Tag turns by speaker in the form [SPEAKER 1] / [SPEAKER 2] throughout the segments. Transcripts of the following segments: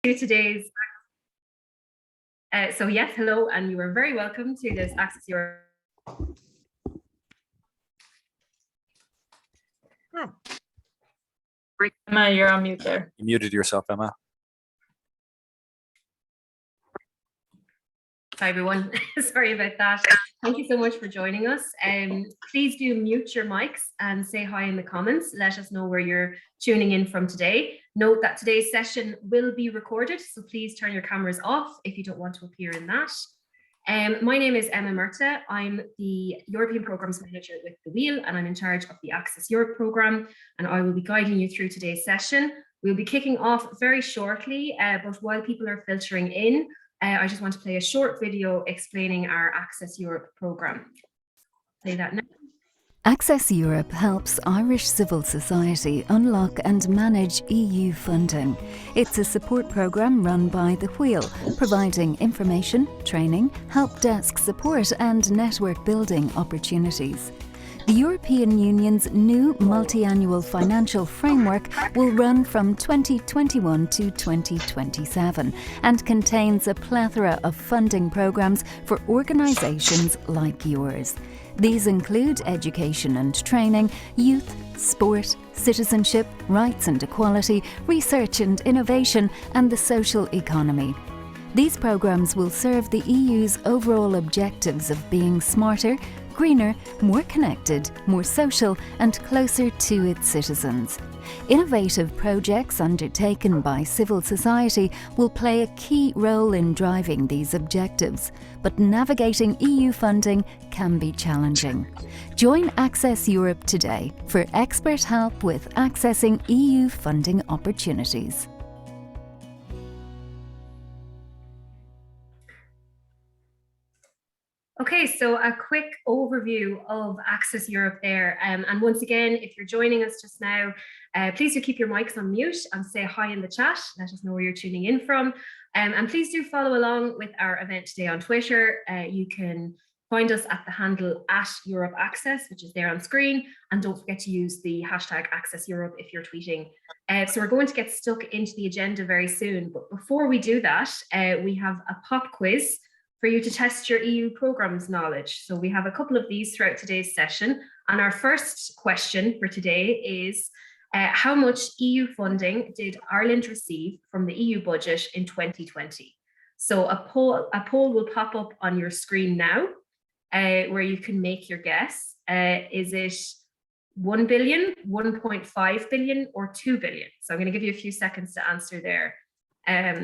[SPEAKER 1] To today's so yes, hello, and you are very welcome to this Access Europe.
[SPEAKER 2] Emma, you're on mute there.
[SPEAKER 3] You muted yourself, Emma.
[SPEAKER 1] Hi everyone, sorry about that. Thank you so much for joining us. Please do mute your mics and say hi in the comments. Let us know where you're tuning in from today. Note that today's session will be recorded, so please turn your cameras off if you don't want to appear in that. My name is Eamonn Mac Aodha. I'm the European Programmes Manager with The Wheel, and I'm in charge of the Access Europe programme, and I will be guiding you through today's session. We'll be kicking off very shortly, but while people are filtering in, I just want to play a short video explaining our Access Europe programme. Play that now.
[SPEAKER 4] Access Europe helps Irish civil society unlock and manage EU funding. It's a support programme run by The Wheel, providing information, training, help desk support and network building opportunities. The European Union's new multi-annual financial framework will run from 2021 to 2027 and contains a plethora of funding programmes for organisations like yours. These include education and training, youth, sport, citizenship, rights and equality, research and innovation, and the social economy. These programmes will serve the EU's overall objectives of being smarter, greener, more connected, more social and closer to its citizens. Innovative projects undertaken by civil society will play a key role in driving these objectives, but navigating EU funding can be challenging. Join Access Europe today for expert help with accessing EU funding opportunities.
[SPEAKER 1] Okay, so a quick overview of Access Europe there. And once again, if you're joining us just now, please do keep your mics on mute and say hi in the chat. Let us know where you're tuning in from. And please do follow along with our event today on Twitter. You can find us at the handle @EuropeAccess, which is there on screen. And don't forget to use the hashtag Access Europe if you're tweeting. So we're going to get stuck into the agenda very soon. But before we do that, we have a pop quiz for you to test your EU programmes knowledge. So we have a couple of these throughout today's session. And our first question for today is, how much EU funding did Ireland receive from the EU budget in 2020? So a poll will pop up on your screen now, where you can make your guess. Is it 1 billion, 1.5 billion, or 2 billion? So I'm going to give you a few seconds to answer there.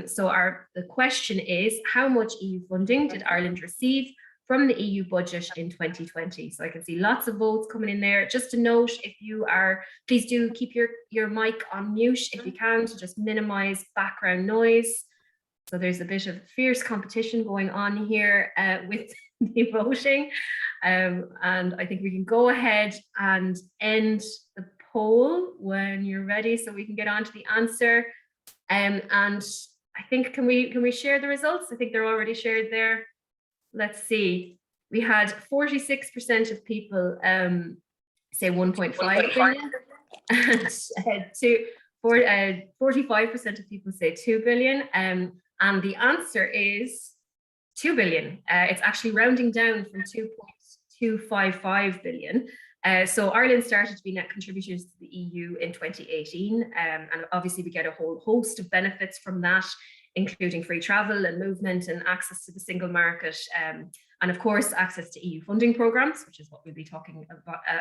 [SPEAKER 1] So the question is, how much EU funding did Ireland receive from the EU budget in 2020? So I can see lots of votes coming in there. Just a note, if you are, please do keep your mic on mute if you can, to just minimize background noise. So there's a bit of fierce competition going on here with the voting. And I think we can go ahead and end the poll when you're ready so we can get on to the answer. And I think, can we share the results? I think they're already shared there. Let's see. We had 46% of people say 1.5 billion, and 45% of people say 2 billion. And the answer is 2 billion. It's actually rounding down from 2.255 billion. So Ireland started to be net contributors to the EU in 2018, and obviously we get a whole host of benefits from that, including free travel and movement and access to the single market, and of course access to EU funding programmes, which is what we'll be talking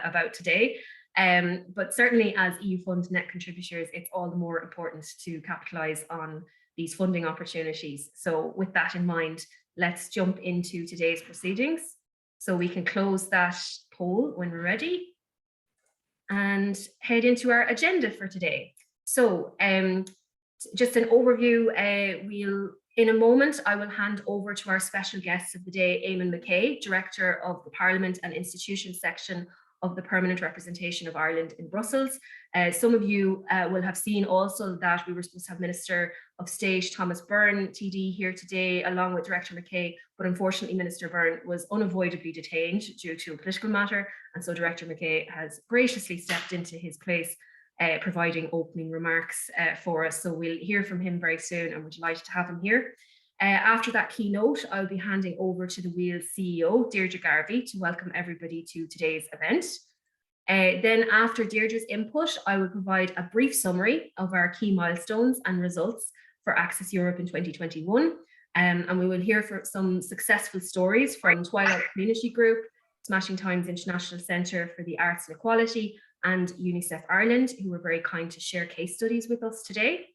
[SPEAKER 1] about today. But certainly as EU fund net contributors, it's all the more important to capitalise on these funding opportunities. So with that in mind, let's jump into today's proceedings. So we can close that poll when we're ready and head into our agenda for today. So just an overview, in a moment, I will hand over to our special guests of the day, Eamonn Mac Aodha, Director of the Parliament and Institutions section of the Permanent Representation of Ireland in Brussels. Some of you will have seen also that we were supposed to have Minister of State Thomas Byrne, TD, here today, along with Director McKay, but unfortunately Minister Byrne was unavoidably detained due to a political matter, and so Director McKay has graciously stepped into his place providing opening remarks for us. So we'll hear from him very soon, and we're delighted to have him here. After that keynote, I'll be handing over to the Wheel's CEO, Deirdre Garvey, to welcome everybody to today's event. Then after Deirdre's input, I will provide a brief summary of our key milestones and results for Access Europe in 2021. And we will hear from some successful stories from Twilight Community Group, Smashing Times International Centre for the Arts and Equality, and UNICEF Ireland, who were very kind to share case studies with us today.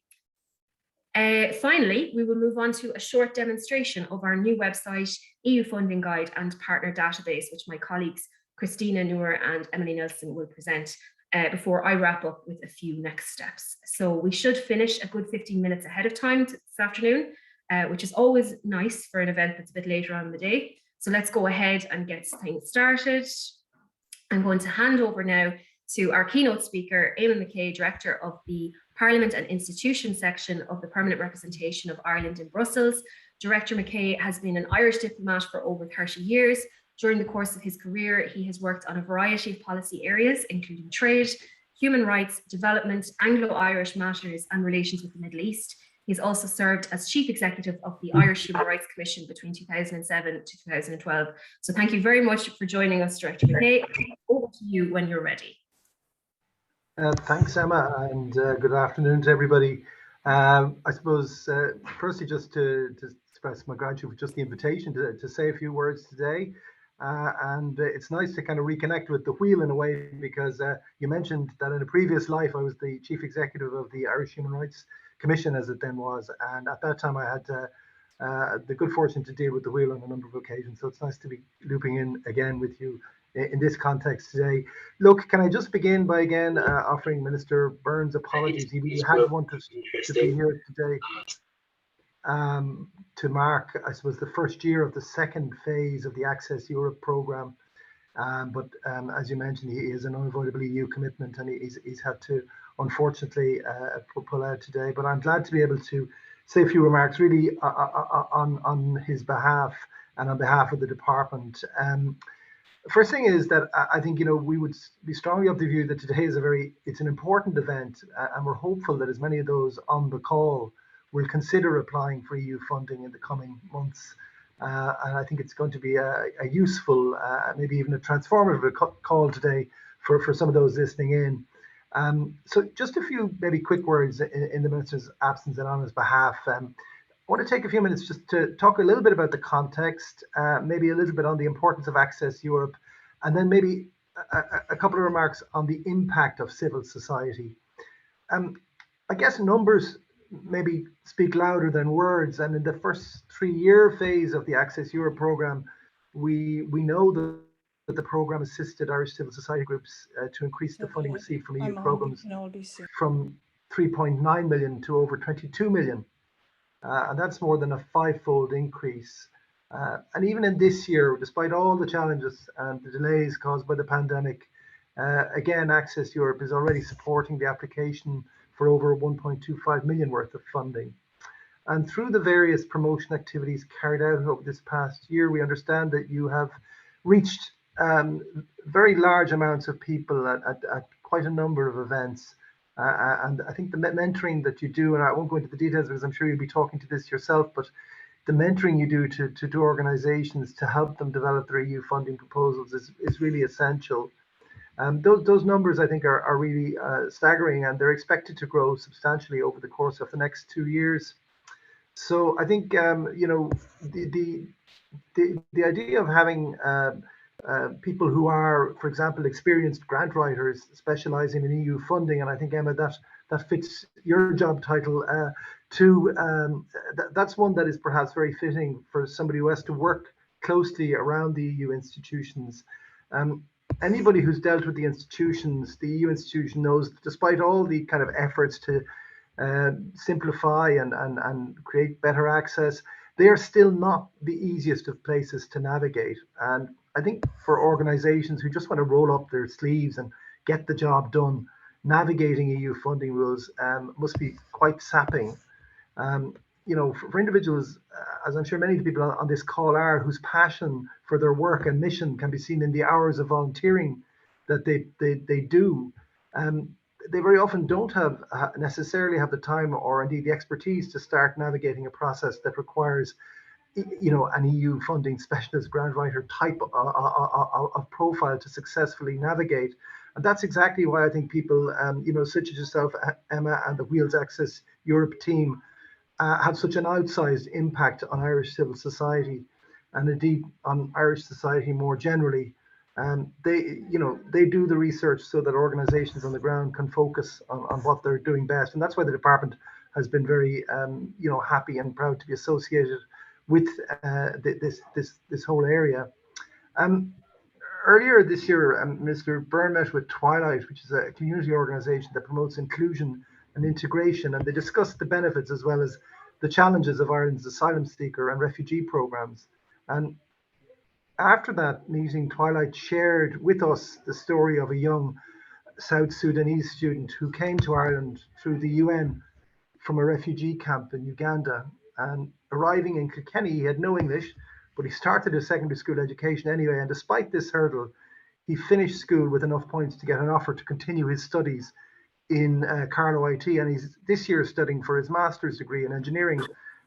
[SPEAKER 1] Finally, we will move on to a short demonstration of our new website, EU Funding Guide and Partner Database, which my colleagues Christina Noor and Emily Nelson will present before I wrap up with a few next steps. So we should finish a good 15 minutes ahead of time this afternoon, which is always nice for an event that's a bit later on in the day. So let's go ahead and get things started. I'm going to hand over now to our keynote speaker, Eamonn Mac Aodha, Director of the Parliament and Institutions section of the Permanent Representation of Ireland in Brussels. Director Mac Aodha has been an Irish diplomat for over 30 years. During the course of his career, he has worked on a variety of policy areas, including trade, human rights, development, Anglo-Irish matters, and relations with the Middle East. He's also served as Chief Executive of the Irish Human Rights Commission between 2007 to 2012. So thank you very much for joining us, Director Mac Aodha. Over to you when you're ready.
[SPEAKER 3] Thanks, Emma, and good afternoon to everybody. I suppose, firstly, just to express my gratitude for just the invitation to say a few words today. And it's nice to kind of reconnect with the wheel in a way, because you mentioned that in a previous life I was the Chief Executive of the Irish Human Rights Commission, as it then was, and at that time I had the good fortune to deal with the wheel on a number of occasions. So it's nice to be looping in again with you in this context today. Look, can I just begin by again offering Minister Burns apologies. He really had wanted to be here today to mark, I suppose, the first year of the second phase of the Access Europe programme. But as you mentioned, he is an unavoidable EU commitment, and he's had to, unfortunately, pull out today. But I'm glad to be able to say a few remarks really on his behalf and on behalf of the department. First thing is that I think, we would be strongly of the view that today is it's an important event, and we're hopeful that as many of those on the call will consider applying for EU funding in the coming months. And I think it's going to be a useful, maybe even a transformative call today for some of those listening in. So just a few maybe quick words in the Minister's absence and on his behalf. I want to take a few minutes just to talk a little bit about the context, maybe a little bit on the importance of Access Europe, and then maybe a couple of remarks on the impact of civil society. I guess numbers maybe speak louder than words, and in the first 3-year phase of the Access Europe programme, we know that the programme assisted Irish civil society groups to increase the funding received from EU programmes from 3.9 million to over 22 million. And that's more than a 5-fold increase. And even in this year, despite all the challenges and the delays caused by the pandemic, again, Access Europe is already supporting the application for over 1.25 million worth of funding. And through the various promotion activities carried out over this past year, we understand that you have reached very large amounts of people at quite a number of events. And I think the mentoring that you do, and I won't go into the details because I'm sure you'll be talking to this yourself, but the mentoring you do to organizations to help them develop their EU funding proposals is really essential. Those numbers, I think, are really staggering, and they're expected to grow substantially over the course of the next 2 years. So I think, the idea of having people who are, for example, experienced grant writers specializing in EU funding, and I think, Emma, that fits your job title too. That's one that is perhaps very fitting for somebody who has to work closely around the EU institutions. Anybody who's dealt with the institutions, the EU institution, knows that despite all the kind of efforts to simplify and create better access, they are still not the easiest of places to navigate. And I think for organizations who just want to roll up their sleeves and get the job done, navigating EU funding rules must be quite sapping. For individuals, as I'm sure many of the people on this call are, whose passion for their work and mission can be seen in the hours of volunteering that they do, they very often don't necessarily have the time or indeed the expertise to start navigating a process that requires an EU funding specialist grant writer type of profile to successfully navigate. And that's exactly why I think people, such as yourself, Emma, and the Wheels Access Europe team have such an outsized impact on Irish civil society and indeed on Irish society more generally. They do the research so that organizations on the ground can focus on what they're doing best. And that's why the department has been very, happy and proud to be associated with this whole area. Earlier this year, Mr. Byrne met with Twilight, which is a community organisation that promotes inclusion and integration, and they discussed the benefits as well as the challenges of Ireland's asylum seeker and refugee programmes. And after that meeting, Twilight shared with us the story of a young South Sudanese student who came to Ireland through the UN from a refugee camp in Uganda. And arriving in Kilkenny, he had no English, but he started his secondary school education anyway. And despite this hurdle, he finished school with enough points to get an offer to continue his studies in Carlow IT. And he's this year studying for his master's degree in engineering.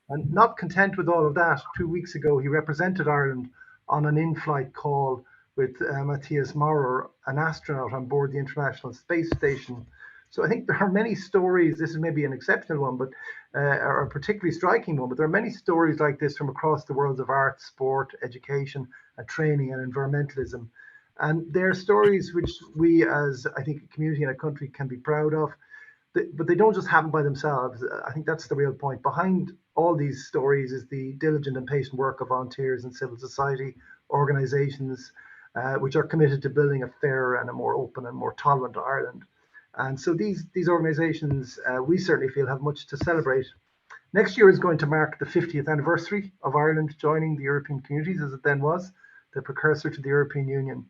[SPEAKER 3] And not content with all of that, 2 weeks ago, he represented Ireland on an in-flight call with Matthias Maurer, an astronaut on board the International Space Station. So I think there are many stories. This is maybe an exceptional one, but or a particularly striking one. But there are many stories like this from across the worlds of art, sport, education, and training, and environmentalism. And they're stories which we, as I think, a community and a country, can be proud of. But they don't just happen by themselves. I think that's the real point. Behind all these stories is the diligent and patient work of volunteers and civil society organisations, which are committed to building a fairer and a more open and more tolerant Ireland. And so these organisations, we certainly feel, have much to celebrate. Next year is going to mark the 50th anniversary of Ireland joining the European communities, as it then was, the precursor to the European Union.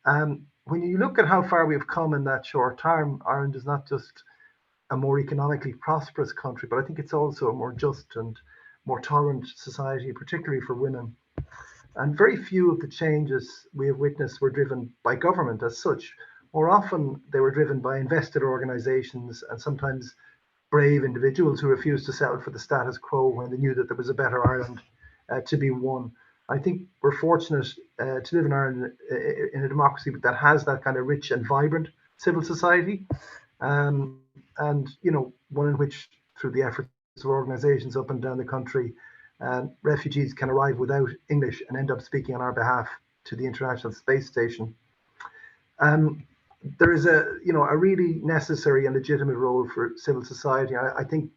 [SPEAKER 3] When you look at how far we've come in that short time, Ireland is not just a more economically prosperous country, but I think it's also a more just and more tolerant society, particularly for women. And very few of the changes we have witnessed were driven by government as such. More often, they were driven by invested organisations and sometimes brave individuals who refused to settle for the status quo when they knew that there was a better Ireland to be won. I think we're fortunate to live in Ireland in a democracy that has that kind of rich and vibrant civil society. And one in which, through the efforts of organisations up and down the country, refugees can arrive without English and end up speaking on our behalf to the International Space Station. There is a really necessary and legitimate role for civil society. I think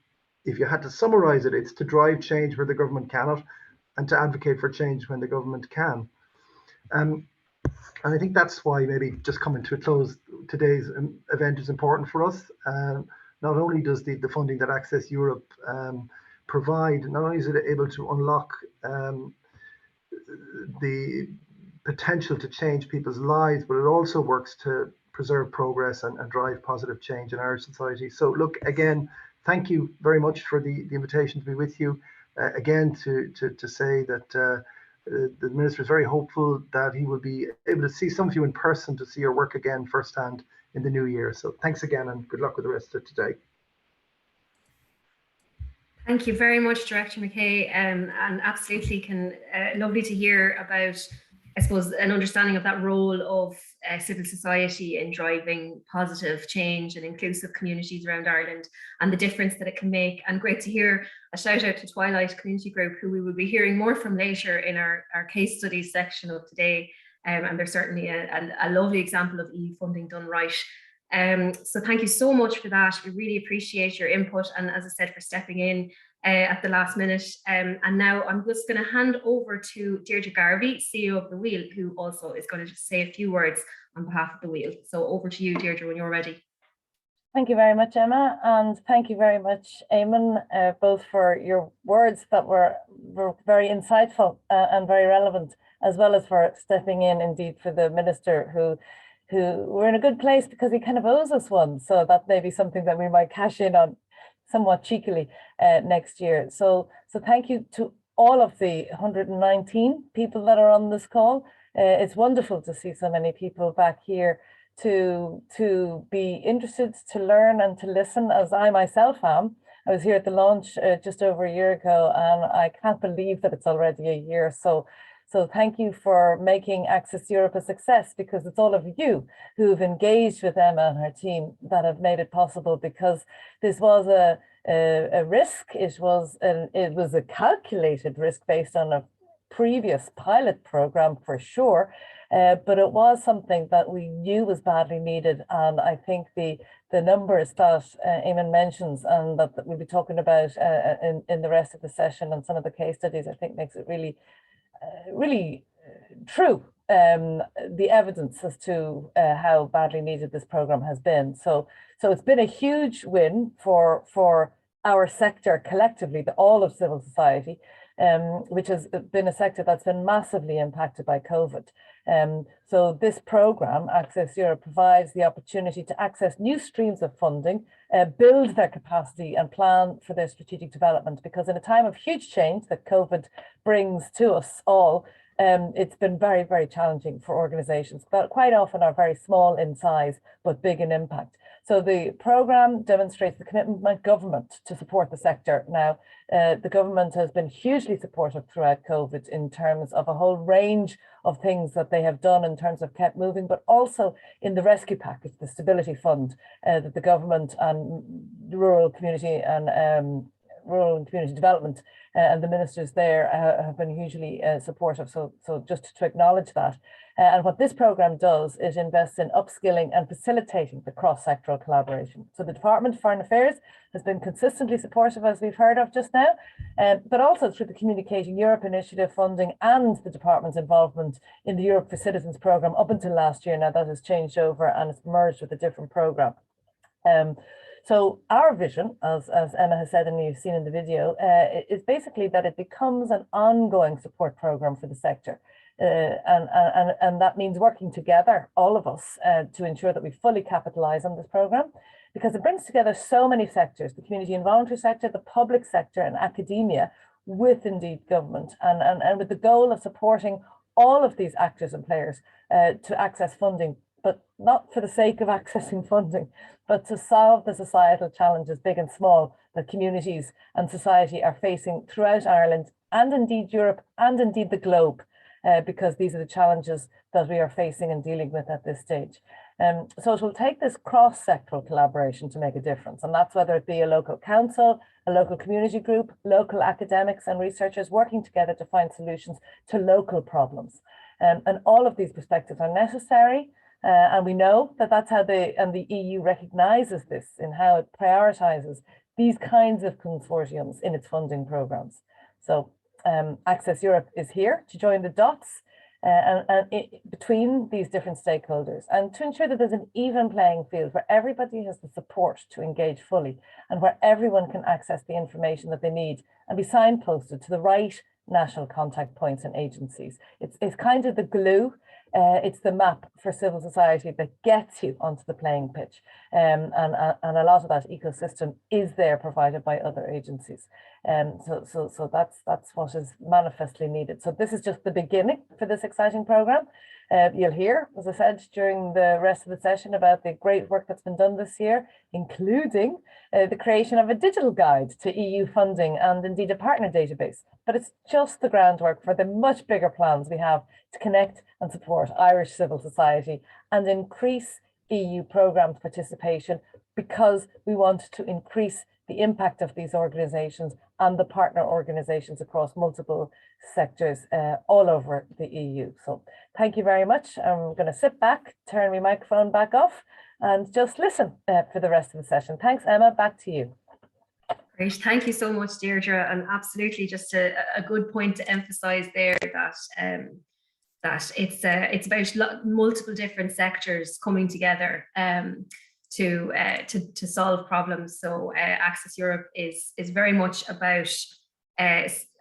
[SPEAKER 3] if you had to summarise it, it's to drive change where the government cannot, and to advocate for change when the government can. And I think that's why, maybe just coming to a close, today's event is important for us. Not only does the funding that Access Europe provide, not only is it able to unlock the potential to change people's lives, but it also works to preserve progress and drive positive change in our society. So look, again, thank you very much for the invitation to be with you. Again, to say that the Minister is very hopeful that he will be able to see some of you in person, to see your work again firsthand in the new year. So thanks again, and good luck with the rest of today.
[SPEAKER 1] Thank you very much, Director McKay, and absolutely lovely to hear about, I suppose, an understanding of that role of civil society in driving positive change and inclusive communities around Ireland and the difference that it can make. And great to hear a shout out to Twilight Community Group, who we will be hearing more from later in our case studies section of today. And they're certainly a lovely example of EU funding done right. So thank you so much for that. We really appreciate your input, and as I said, for stepping in at the last minute. And now I'm just going to hand over to Deirdre Garvey, CEO of The Wheel, who also is going to just say a few words on behalf of The Wheel. So over to you, Deirdre, when you're ready.
[SPEAKER 2] Thank you very much, Emma, and thank you very much, Eamonn, both for your words that were very insightful and very relevant, as well as for stepping in indeed for the Minister, who we're in a good place because he kind of owes us one. So that may be something that we might cash in on somewhat cheekily next year. So thank you to all of the 119 people that are on this call. It's wonderful to see so many people back here to be interested, to learn and to listen, as I myself am. I was here at the launch just over a year ago, and I can't believe that it's already a year. So thank you for making Access Europe a success, because it's all of you who've engaged with Emma and her team that have made it possible, because this was a risk. It was a calculated risk based on a previous pilot program for sure, but it was something that we knew was badly needed. And I think the numbers that Eamonn mentions and that we'll be talking about in the rest of the session and some of the case studies, I think makes it really true, the evidence as to how badly needed this program has been. So it's been a huge win for our sector collectively, all of civil society, which has been a sector that's been massively impacted by COVID. So this program, Access Europe, provides the opportunity to access new streams of funding, build their capacity and plan for their strategic development, because in a time of huge change that COVID brings to us all, it's been very, very challenging for organisations that quite often are very small in size but big in impact. So the programme demonstrates the commitment by government to support the sector. Now, the government has been hugely supportive throughout COVID in terms of a whole range of things that they have done in terms of kept moving, but also in the rescue package, the stability fund that the government and rural community and rural and community development and the ministers there have been hugely supportive. So just to acknowledge that. And what this programme does is invest in upskilling and facilitating the cross-sectoral collaboration. So the Department of Foreign Affairs has been consistently supportive, as we've heard of just now, but also through the Communicating Europe initiative funding and the department's involvement in the Europe for Citizens programme up until last year. Now that has changed over and it's merged with a different programme. So our vision, as Emma has said and you've seen in the video, is basically that it becomes an ongoing support programme for the sector. And that means working together, all of us, to ensure that we fully capitalise on this programme, because it brings together so many sectors, the community and voluntary sector, the public sector and academia, with indeed government, and with the goal of supporting all of these actors and players to access funding, but not for the sake of accessing funding, but to solve the societal challenges, big and small, that communities and society are facing throughout Ireland and indeed Europe and indeed the globe, because these are the challenges that we are facing and dealing with at this stage. So it will take this cross-sectoral collaboration to make a difference, and that's whether it be a local council, a local community group, local academics and researchers working together to find solutions to local problems. And all of these perspectives are necessary. And we know that that's how the EU recognises this in how it prioritises these kinds of consortiums in its funding programmes. So Access Europe is here to join the dots between these different stakeholders and to ensure that there's an even playing field where everybody has the support to engage fully and where everyone can access the information that they need and be signposted to the right national contact points and agencies. It's kind of the glue. It's the map for civil society that gets you onto the playing pitch. And a lot of that ecosystem is there provided by other agencies. So that's what is manifestly needed. So this is just the beginning for this exciting programme. You'll hear, as I said, during the rest of the session about the great work that's been done this year, including the creation of a digital guide to EU funding and indeed a partner database. But it's just the groundwork for the much bigger plans we have to connect and support Irish civil society and increase EU programme participation, because we want to increase the impact of these organisations and the partner organisations across multiple sectors all over the EU. So thank you very much. I'm going to sit back, turn my microphone back off and just listen for the rest of the session. Thanks, Emma, back to you.
[SPEAKER 1] Great, thank you so much, Deirdre, and absolutely just a good point to emphasise there that it's about multiple different sectors coming together to solve problems. So Access Europe is very much about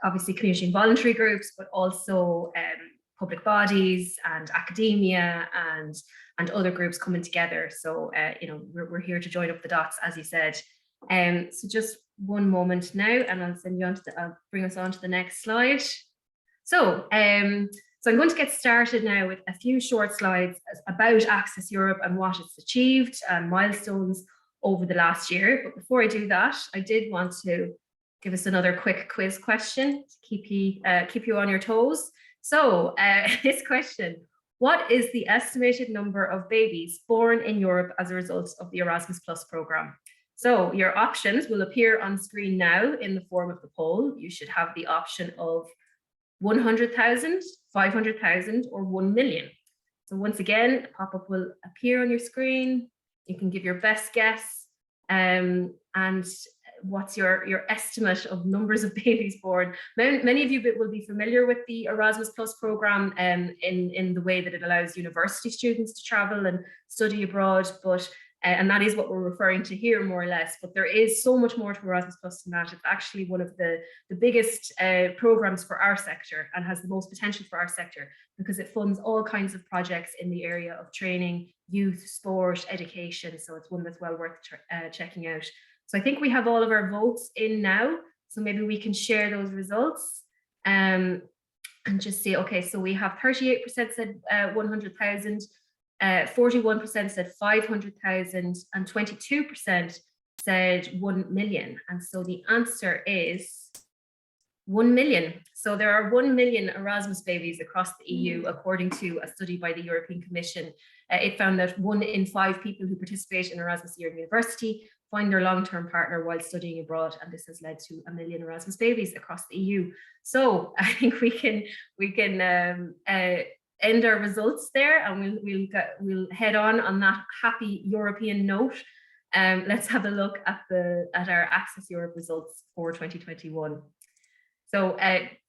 [SPEAKER 1] obviously community and voluntary groups, but also public bodies and academia and other groups coming together. So we're here to join up the dots, as you said. So just one moment now, and I'll send you on to I'll bring us on to the next slide. So So I'm going to get started now with a few short slides about Access Europe and what it's achieved and milestones over the last year. But before I do that, I did want to give us another quick quiz question to keep you on your toes. So this question: what is the estimated number of babies born in Europe as a result of the Erasmus Plus programme? So your options will appear on screen now in the form of the poll. You should have the option of 100,000, 500,000, or 1 million. So once again, a pop-up will appear on your screen. You can give your best guess, and what's your estimate of numbers of babies born. Many of you will be familiar with the Erasmus Plus programme in the way that it allows university students to travel and study abroad, but and that is what we're referring to here, more or less. But there is so much more to Erasmus Plus than that. It's actually one of the biggest programs for our sector and has the most potential for our sector because it funds all kinds of projects in the area of training, youth, sport, education. So it's one that's well worth checking out. So I think we have all of our votes in now. So maybe we can share those results and just see, okay, so we have 38% said 100,000, 41% said 500,000, and 22% said 1 million. And so the answer is 1 million. So there are 1 million Erasmus babies across the EU, according to a study by the European Commission. It found that 1 in 5 people who participate in Erasmus year in university find their long-term partner while studying abroad, and this has led to 1 million Erasmus babies across the EU. So I think we can end our results there, and we'll head on that happy European note. Let's have a look at our Access Europe results for 2021. So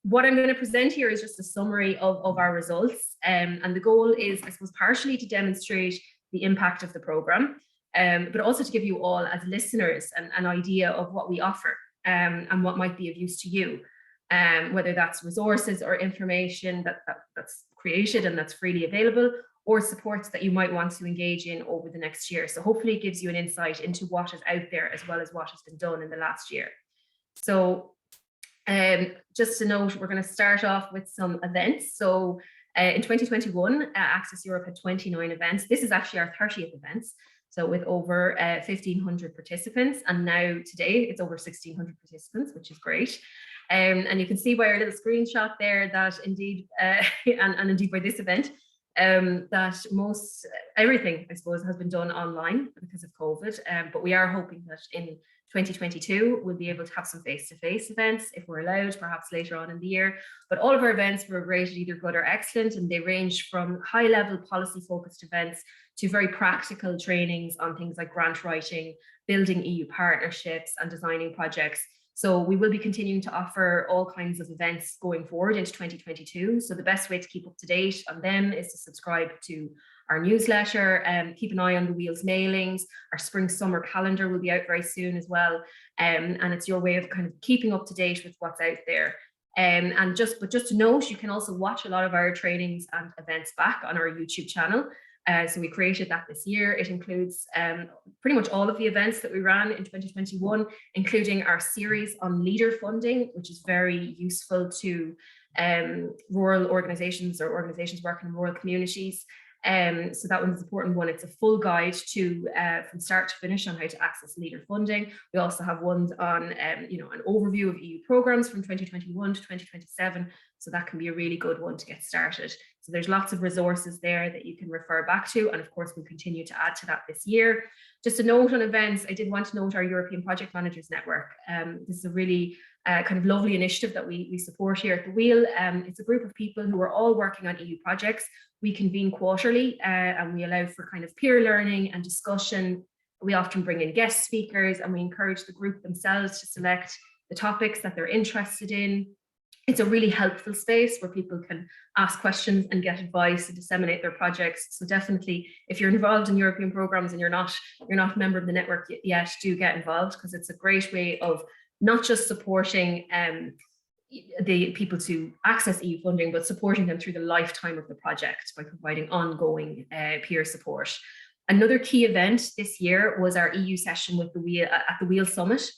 [SPEAKER 1] what I'm going to present here is just a summary of our results, and the goal is, I suppose, partially to demonstrate the impact of the programme, but also to give you all as listeners an idea of what we offer and what might be of use to you, whether that's resources or information that's created and that's freely available, or supports that you might want to engage in over the next year. So hopefully it gives you an insight into what is out there as well as what has been done in the last year. So just to note, we're going to start off with some events. So in 2021, Access Europe had 29 events. This is actually our 30th event. So with over 1,500 participants, and now today it's over 1,600 participants, which is great. And you can see by our little screenshot there that indeed, and indeed by this event, that everything, I suppose, has been done online because of COVID. But we are hoping that in 2022, we'll be able to have some face-to-face events if we're allowed, perhaps later on in the year. But all of our events were rated either good or excellent, and they range from high-level policy-focused events to very practical trainings on things like grant writing, building EU partnerships, and designing projects. So we will be continuing to offer all kinds of events going forward into 2022. So the best way to keep up to date on them is to subscribe to our newsletter and keep an eye on the Wheels mailings. Our spring summer calendar will be out very soon as well. And it's your way of kind of keeping up to date with what's out there. But just to note, you can also watch a lot of our trainings and events back on our YouTube channel. So we created that this year. It includes pretty much all of the events that we ran in 2021, including our series on leader funding, which is very useful to rural organizations or organizations working in rural communities. So that one's an important one. It's a full guide to from start to finish on how to access leader funding. We also have ones on an overview of EU programs from 2021 to 2027. So that can be a really good one to get started. So there's lots of resources there that you can refer back to. And of course, we'll continue to add to that this year. Just a note on events, I did want to note our European Project Managers Network. This is a really kind of lovely initiative that we support here at the Wheel. It's a group of people who are all working on EU projects. We convene quarterly and we allow for kind of peer learning and discussion. We often bring in guest speakers and we encourage the group themselves to select the topics that they're interested in. It's a really helpful space where people can ask questions and get advice and disseminate their projects. So definitely, if you're involved in European programs and you're not a member of the network yet, do get involved, because it's a great way of not just supporting the people to access EU funding, but supporting them through the lifetime of the project by providing ongoing peer support. Another key event this year was our EU session with the Wheel at the Wheel Summit,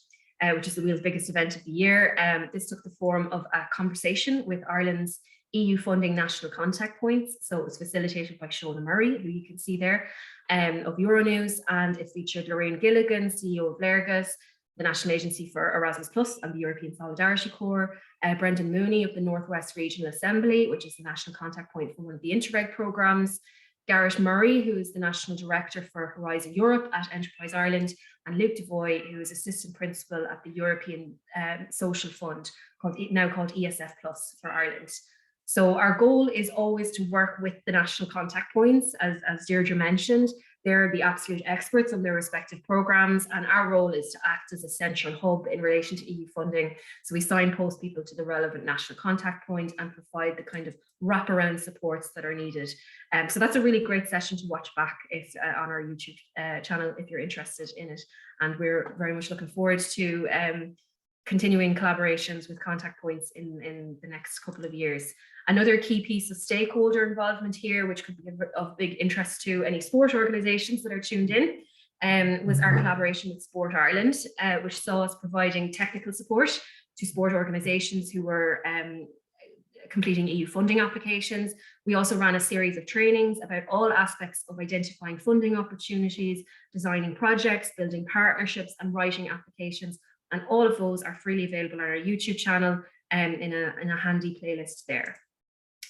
[SPEAKER 1] which is the Wheel's biggest event of the year. This took the form of a conversation with Ireland's EU funding national contact points. So it was facilitated by Shona Murray, who you can see there, of Euronews, and it featured Lorraine Gilligan, CEO of Lergas, the National Agency for Erasmus Plus and the European Solidarity Corps, Brendan Mooney of the Northwest Regional Assembly, which is the national contact point for one of the Interreg programmes, Garrett Murray, who is the National Director for Horizon Europe at Enterprise Ireland, and Luke Devoy, who is Assistant Principal at the European Social Fund, now called ESF Plus for Ireland. So our goal is always to work with the national contact points, as Deirdre mentioned. They're the absolute experts on their respective programmes, and our role is to act as a central hub in relation to EU funding. So we signpost people to the relevant national contact point and provide the kind of wraparound supports that are needed. So that's a really great session to watch back on our YouTube channel if you're interested in it. And we're very much looking forward to continuing collaborations with contact points in the next couple of years. Another key piece of stakeholder involvement here, which could be of big interest to any sport organisations that are tuned in, was our collaboration with Sport Ireland, which saw us providing technical support to sport organisations who were completing EU funding applications. We also ran a series of trainings about all aspects of identifying funding opportunities, designing projects, building partnerships, and writing applications. And all of those are freely available on our YouTube channel in a handy playlist there.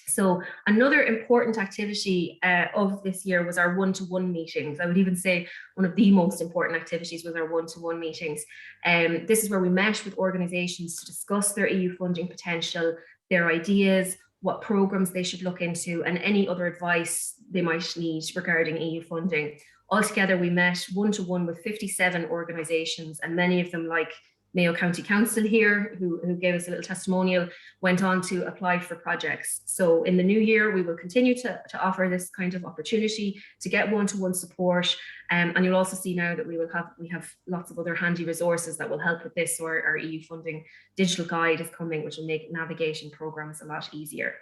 [SPEAKER 1] So another important activity of this year was our one-to-one meetings. I would even say one of the most important activities was our one-to-one meetings. This is where we met with organisations to discuss their EU funding potential, their ideas, what programmes they should look into, and any other advice they might need regarding EU funding. Altogether, we met one-to-one with 57 organisations, and many of them, like Mayo County Council here, who gave us a little testimonial, went on to apply for projects. So in the new year, we will continue to offer this kind of opportunity to get one-to-one support. And you'll also see now that we have lots of other handy resources that will help with this. So our EU funding digital guide is coming, which will make navigating programmes a lot easier.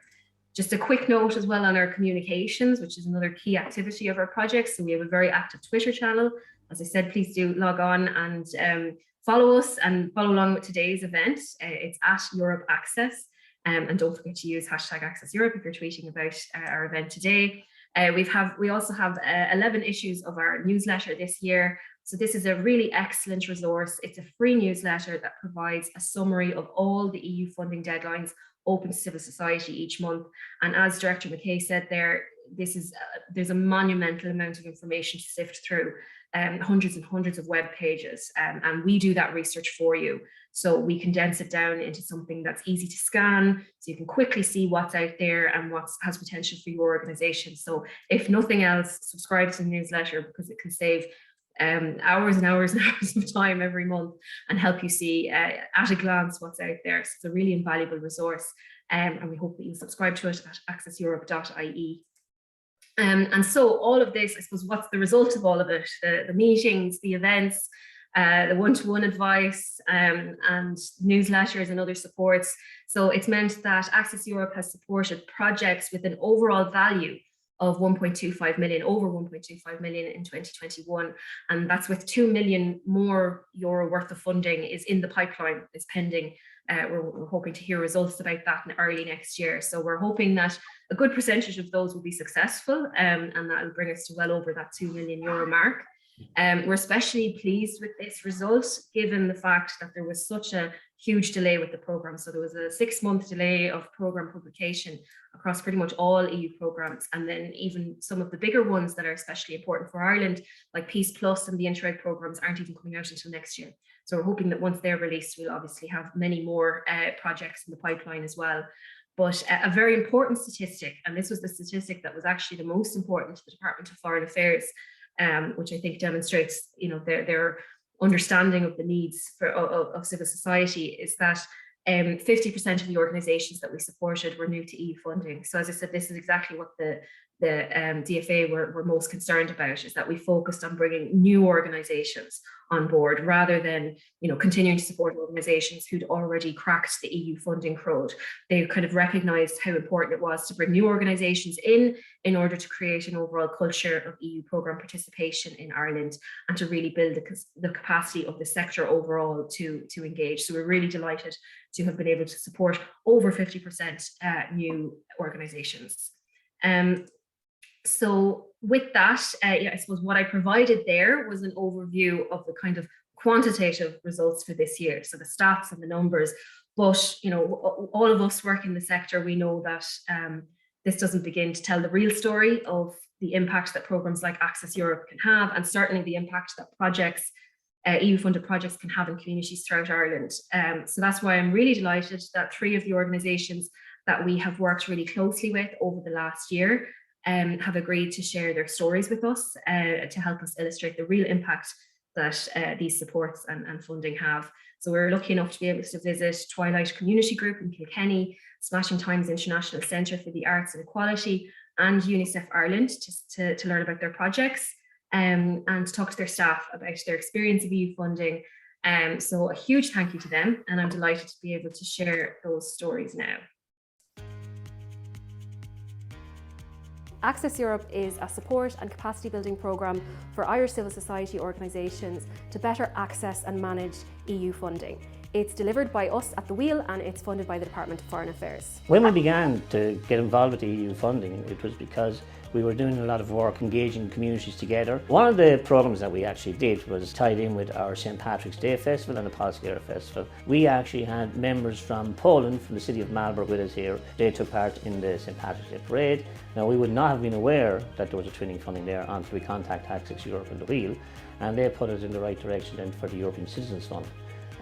[SPEAKER 1] Just a quick note as well on our communications, which is another key activity of our project. So we have a very active Twitter channel. As I said, please do log on and follow us and follow along with today's event. It's at Europe Access. And don't forget to use #AccessEurope if you're tweeting about our event today. We also have 11 issues of our newsletter this year. So this is a really excellent resource. It's a free newsletter that provides a summary of all the EU funding deadlines open to civil society each month. And as Director McKay said there, there's a monumental amount of information to sift through, hundreds and hundreds of web pages, and we do that research for you. So we condense it down into something that's easy to scan, so you can quickly see what's out there and what has potential for your organization. So if nothing else, subscribe to the newsletter, because it can save hours and hours and hours of time every month and help you see at a glance what's out there. So it's a really invaluable resource, and we hope that you subscribe to it at accesseurope.ie. And so all of this, I suppose, what's the result of all of it? The meetings, the events, the one-to-one advice, and newsletters and other supports. So it's meant that Access Europe has supported projects with an overall value of 1.25 million, over 1.25 million in 2021. And that's with 2 million more euro worth of funding is in the pipeline, is pending. We're hoping to hear results about that in early next year. So we're hoping that a good percentage of those will be successful, and that will bring us to well over that 2 million euro mark. We're especially pleased with this result, given the fact that there was such a huge delay with the programme. So there was a 6-month delay of programme publication across pretty much all EU programmes. And then even some of the bigger ones that are especially important for Ireland, like Peace Plus and the Interreg programmes, aren't even coming out until next year. So we're hoping that once they're released, we'll obviously have many more projects in the pipeline as well. But a very important statistic, and this was the statistic that was actually the most important to the Department of Foreign Affairs, which I think demonstrates, their understanding of the needs of civil society, is that 50% of the organisations that we supported were new to EU funding. So as I said, this is exactly what the the DFA were most concerned about, is that we focused on bringing new organisations on board rather than, continuing to support organisations who'd already cracked the EU funding code. They kind of recognised how important it was to bring new organisations in order to create an overall culture of EU programme participation in Ireland and to really build the capacity of the sector overall to engage. So we're really delighted to have been able to support over 50% new organisations. So with that, I suppose what I provided there was an overview of the kind of quantitative results for this year, so the stats and the numbers. But all of us work in the sector, we know that this doesn't begin to tell the real story of the impact that programs like Access Europe can have, and certainly the impact that projects, EU-funded projects, can have in communities throughout Ireland. So that's why I'm really delighted that 3 of the organisations that we have worked really closely with over the last year have agreed to share their stories with us to help us illustrate the real impact that these supports and funding have. So we're lucky enough to be able to visit Twilight Community Group in Kilkenny, Smashing Times International Centre for the Arts and Equality, and UNICEF Ireland to learn about their projects and talk to their staff about their experience of EU funding. So a huge thank you to them, and I'm delighted to be able to share those stories now.
[SPEAKER 5] Access Europe is a support and capacity building programme for Irish civil society organisations to better access and manage EU funding. It's delivered by us at the wheel and it's funded by the Department of Foreign Affairs.
[SPEAKER 6] When we began to get involved with the EU funding, it was because we were doing a lot of work engaging communities together. One of the programmes that we actually did was tied in with our St. Patrick's Day Festival and the Polska Festival. We actually had members from Poland, from the city of Malbork, with us here. They took part in the St. Patrick's Day Parade. Now, we would not have been aware that there was a twinning funding there until we contacted Access Europe and the wheel, and they put us in the right direction then for the European Citizens Fund.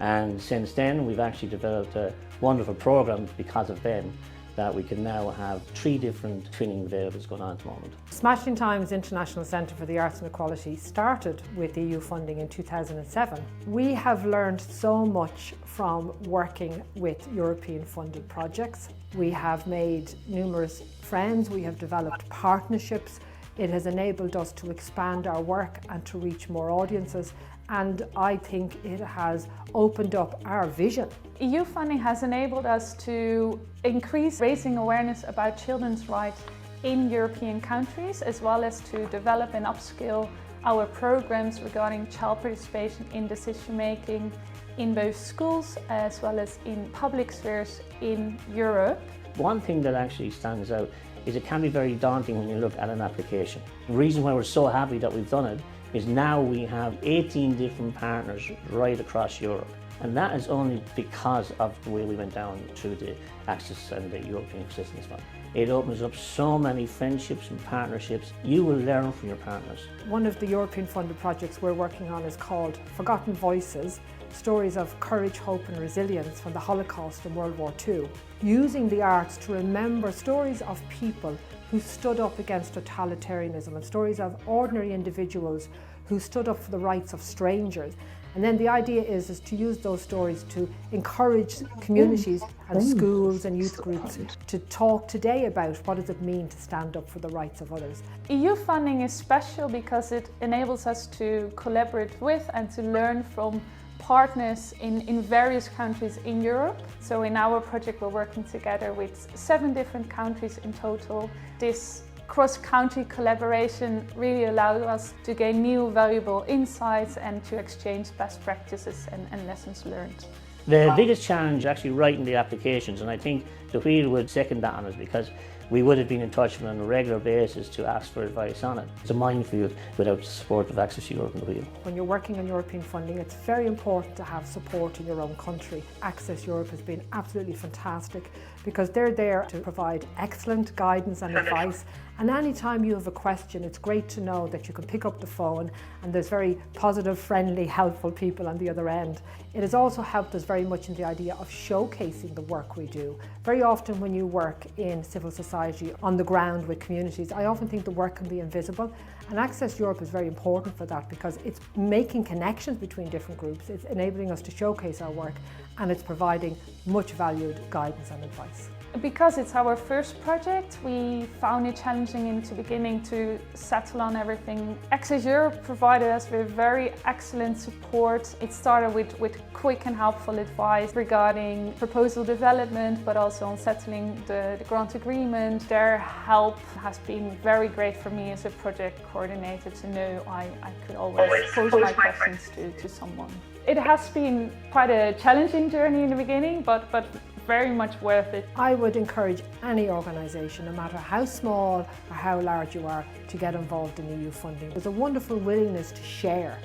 [SPEAKER 6] And since then, we've actually developed a wonderful programme because of them, that we can now have 3 different twinning variables going on at the moment.
[SPEAKER 7] Smashing Times International Centre for the Arts and Equality started with EU funding in 2007. We have learned so much from working with European funded projects. We have made numerous friends, we have developed partnerships. It has enabled us to expand our work and to reach more audiences, and I think it has opened up our vision.
[SPEAKER 8] EU funding has enabled us to increase raising awareness about children's rights in European countries, as well as to develop and upskill our programs regarding child participation in decision making in both schools as well as in public spheres in Europe.
[SPEAKER 6] One thing that actually stands out is it can be very daunting when you look at an application. The reason why we're so happy that we've done it is now we have 18 different partners right across Europe. And that is only because of the way we went down through the Access and the European Assistance Fund. It opens up so many friendships and partnerships. You will learn from your partners.
[SPEAKER 7] One of the European funded projects we're working on is called Forgotten Voices, Stories of Courage, Hope and Resilience from the Holocaust and World War II. Using the arts to remember stories of people who stood up against totalitarianism and stories of ordinary individuals who stood up for the rights of strangers. And then the idea is to use those stories to encourage communities and schools and youth groups to talk today about what does it mean to stand up for the rights of others.
[SPEAKER 8] EU funding is special because it enables us to collaborate with and to learn from partners in various countries in Europe. So in our project we're working together with 7 different countries in total. This cross-country collaboration really allows us to gain new valuable insights and to exchange best practices and lessons learned.
[SPEAKER 6] The biggest challenge is actually writing the applications, and I think the wheel would second that on us because we would have been in touch with them on a regular basis to ask for advice on it. It's a minefield without the support of Access Europe and the wheel.
[SPEAKER 7] When you're working on European funding, it's very important to have support in your own country. Access Europe has been absolutely fantastic because they're there to provide excellent guidance and advice. And anytime you have a question, it's great to know that you can pick up the phone and there's very positive, friendly, helpful people on the other end. It has also helped us very much in the idea of showcasing the work we do. Very often when you work in civil society on the ground with communities, I often think the work can be invisible. And Access Europe is very important for that because it's making connections between different groups, it's enabling us to showcase our work, and it's providing much valued guidance and advice.
[SPEAKER 8] Because it's our first project, we found it challenging in the beginning to settle on everything. Access Europe provided us with very excellent support. It started with quick and helpful advice regarding proposal development, but also on settling the grant agreement. Their help has been very great for me as a project coordinator to know I could always pose my questions to someone. It has been quite a challenging journey in the beginning, but very much worth it.
[SPEAKER 7] I would encourage any organisation, no matter how small or how large you are, to get involved in EU funding. There's a wonderful willingness to share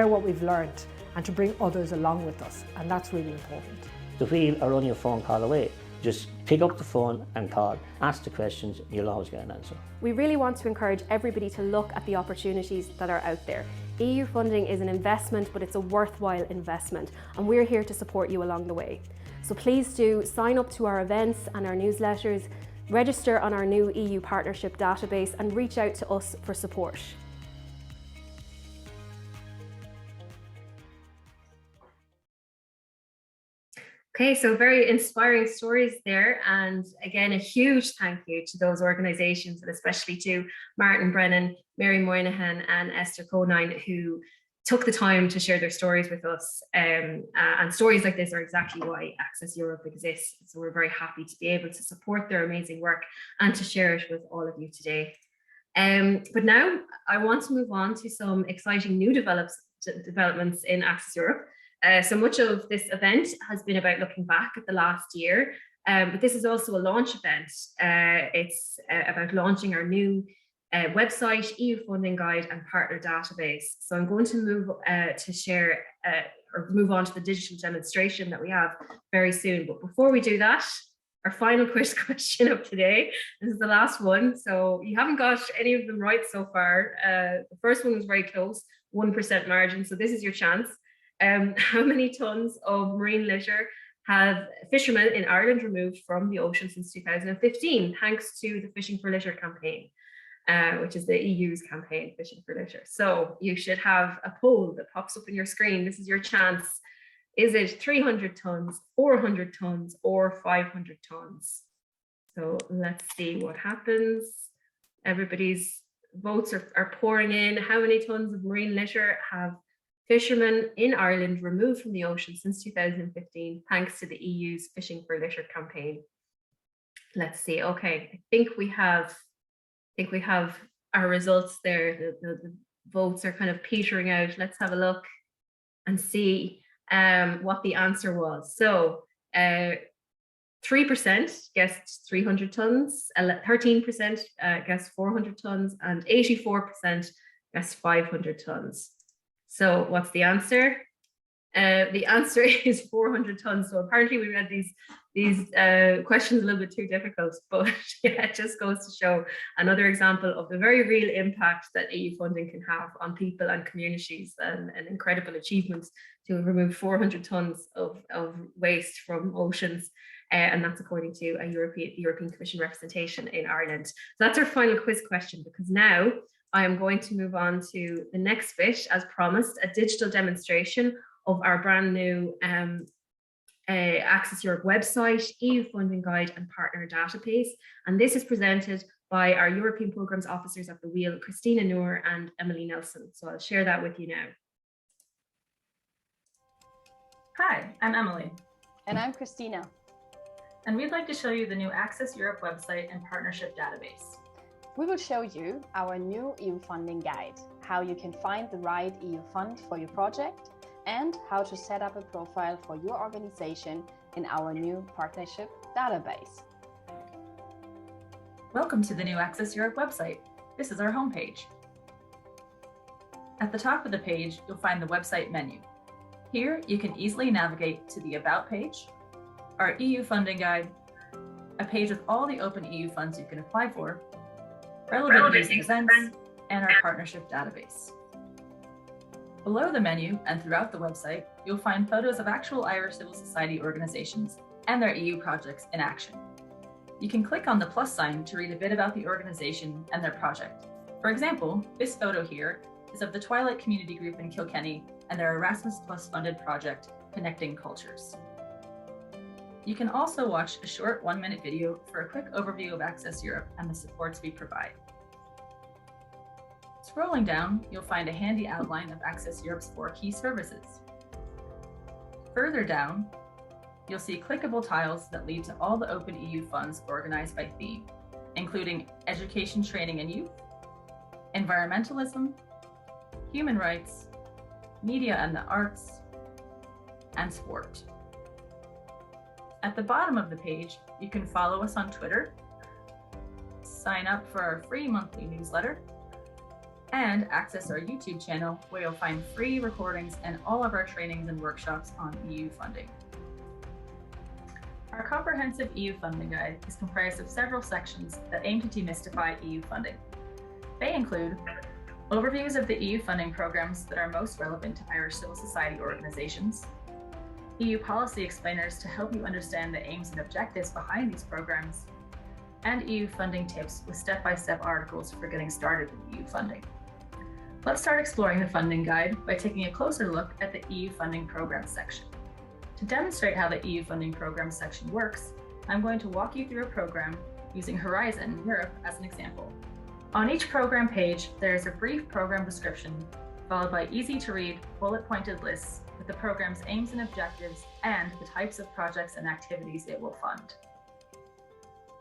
[SPEAKER 7] what we've learnt and to bring others along with us, and that's really important.
[SPEAKER 6] The wheel are only a phone call away. Just pick up the phone and call, ask the questions, you'll always get an answer.
[SPEAKER 5] We really want to encourage everybody to look at the opportunities that are out there. EU funding is an investment, but it's a worthwhile investment, and we're here to support you along the way. So please do sign up to our events and our newsletters, register on our new EU partnership database, and reach out to us for support.
[SPEAKER 1] Okay, so very inspiring stories there. And again, a huge thank you to those organisations, and especially to Martin Brennan, Mary Moynihan and Esther Conine, who took the time to share their stories with us. And stories like this are exactly why Access Europe exists. So we're very happy to be able to support their amazing work and to share it with all of you today. But now I want to move on to some exciting new developments in Access Europe. So much of this event has been about looking back at the last year, but this is also a launch event. It's about launching our new website, EU funding guide and partner database. So I'm going to move move on to the digital demonstration that we have very soon. But before we do that, our final quiz question of today. This is the last one. So you haven't got any of them right so far. The first one was very close, 1% margin. So this is your chance. How many tons of marine litter have fishermen in Ireland removed from the ocean since 2015, thanks to the Fishing for Litter campaign, which is the EU's campaign, Fishing for Litter. So you should have a poll that pops up on your screen. This is your chance. Is it 300 tons, 400 tons, or 500 tons? So let's see what happens. Everybody's votes are pouring in. How many tons of marine litter have fishermen in Ireland removed from the ocean since 2015, thanks to the EU's Fishing for Litter campaign? Let's see. Okay, I think we have our results there. The votes are kind of petering out. Let's have a look and see what the answer was. So 3% guessed 300 tons, 13% guessed 400 tons, and 84% guessed 500 tons. So what's the answer? The answer is 400 tons. So apparently we read these questions a little bit too difficult, but yeah, it just goes to show another example of the very real impact that EU funding can have on people and communities, and an incredible achievement to remove 400 tons of waste from oceans. And that's according to a European Commission representation in Ireland. So that's our final quiz question, because now I am going to move on to the next bit, as promised, a digital demonstration of our brand new Access Europe website, EU funding guide and partner database. And this is presented by our European Programmes Officers at the wheel, Christina Noor and Emily Nelson. So I'll share that with you now.
[SPEAKER 9] Hi, I'm Emily.
[SPEAKER 10] And I'm Christina.
[SPEAKER 9] And we'd like to show you the new Access Europe website and partnership database.
[SPEAKER 10] We will show you our new EU funding guide, how you can find the right EU fund for your project, and how to set up a profile for your organization in our new partnership database.
[SPEAKER 9] Welcome to the new Access Europe website. This is our homepage. At the top of the page, you'll find the website menu. Here, you can easily navigate to the About page, our EU funding guide, a page with all the open EU funds you can apply for, relevant news and events, and our partnership database. Below the menu and throughout the website, you'll find photos of actual Irish civil society organizations and their EU projects in action. You can click on the plus sign to read a bit about the organization and their project. For example, this photo here is of the Twilight Community Group in Kilkenny and their Erasmus Plus funded project, Connecting Cultures. You can also watch a short 1-minute video for a quick overview of Access Europe and the supports we provide. Scrolling down, you'll find a handy outline of Access Europe's 4 key services. Further down, you'll see clickable tiles that lead to all the open EU funds organized by theme, including education, training and youth, environmentalism, human rights, media and the arts, and sport. At the bottom of the page, you can follow us on Twitter, sign up for our free monthly newsletter, and access our YouTube channel where you'll find free recordings and all of our trainings and workshops on EU funding. Our comprehensive EU funding guide is comprised of several sections that aim to demystify EU funding. They include overviews of the EU funding programs that are most relevant to Irish civil society organisations, EU policy explainers to help you understand the aims and objectives behind these programs, and EU funding tips with step-by-step articles for getting started with EU funding. Let's start exploring the funding guide by taking a closer look at the EU funding programs section. To demonstrate how the EU funding programs section works, I'm going to walk you through a program using Horizon Europe as an example. On each program page, there is a brief program description, followed by easy-to-read, bullet-pointed lists with the program's aims and objectives and the types of projects and activities it will fund.